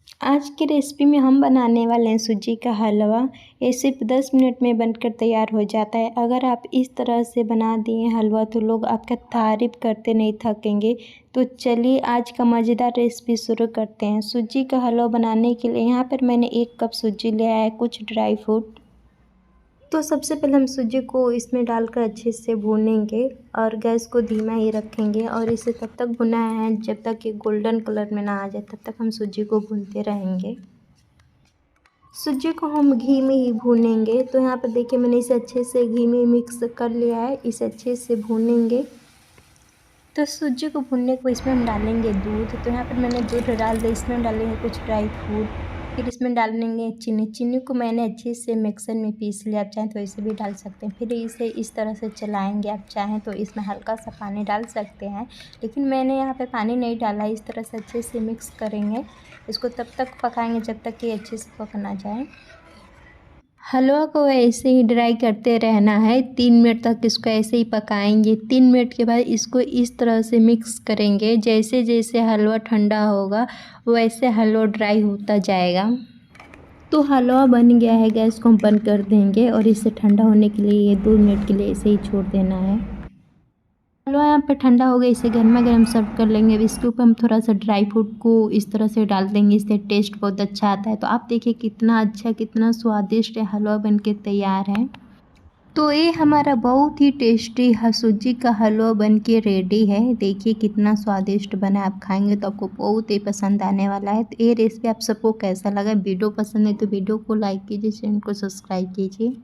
आज की रेसिपी में हम बनाने वाले हैं सूजी का हलवा। ये सिर्फ 10 मिनट में बनकर तैयार हो जाता है। अगर आप इस तरह से बना दिए हलवा तो लोग आपका तारीफ करते नहीं थकेंगे। तो चलिए आज का मज़ेदार रेसिपी शुरू करते हैं। सूजी का हलवा बनाने के लिए यहाँ पर मैंने 1 कप सूजी लिया है, कुछ ड्राई फ्रूट। तो सबसे पहले हम सूजी को इसमें डालकर अच्छे से भूनेंगे और गैस को धीमा ही रखेंगे और इसे तब तक भुना है जब तक ये गोल्डन कलर में ना आ जाए, तब तक हम सूजी को भूनते रहेंगे। सूजी को हम घी में ही भूनेंगे। तो यहाँ पर देखिए मैंने इसे अच्छे से घी में मिक्स कर लिया है, इसे अच्छे से भूनेंगे। तो सूजी को भूनने को इसमें हम डालेंगे दूध। तो यहाँ पर मैंने दूध डाल दिया, इसमें डालेंगे कुछ ड्राई फ्रूट, फिर इसमें डालेंगे चीनी। चीनी को मैंने अच्छे से मिक्सर में पीस लिया, आप चाहें तो इसे भी डाल सकते हैं। फिर इसे इस तरह से चलाएंगे, आप चाहें तो इसमें हल्का सा पानी डाल सकते हैं, लेकिन मैंने यहाँ पे पानी नहीं डाला। इस तरह से अच्छे से मिक्स करेंगे, इसको तब तक पकाएंगे जब तक कि अच्छे से पक ना जाए। हलवा को ऐसे ही ड्राई करते रहना है, 3 मिनट तक इसको ऐसे ही पकाएंगे। 3 मिनट के बाद इसको इस तरह से मिक्स करेंगे। जैसे जैसे हलवा ठंडा होगा वैसे हलवा ड्राई होता जाएगा। तो हलवा बन गया है, गैस को हम बंद कर देंगे और इसे ठंडा होने के लिए 2 मिनट के लिए ऐसे ही छोड़ देना है। हलवा यहाँ पे ठंडा हो गया, इसे गर्मा गर्म सर्व कर लेंगे। अब इसके ऊपर हम थोड़ा सा ड्राई फ्रूट को इस तरह से डाल देंगे, इससे टेस्ट बहुत अच्छा आता है। तो आप देखिए कितना अच्छा, कितना स्वादिष्ट हलवा बन के तैयार है। तो ये हमारा बहुत ही टेस्टी सूजी का हलवा बन के रेडी है। देखिए कितना स्वादिष्ट बना है, आप खाएंगे तो आपको बहुत ही पसंद आने वाला है। तो ये रेसिपी आप सबको कैसा लगा? वीडियो पसंद है तो वीडियो को लाइक कीजिए, चैनल को सब्सक्राइब कीजिए।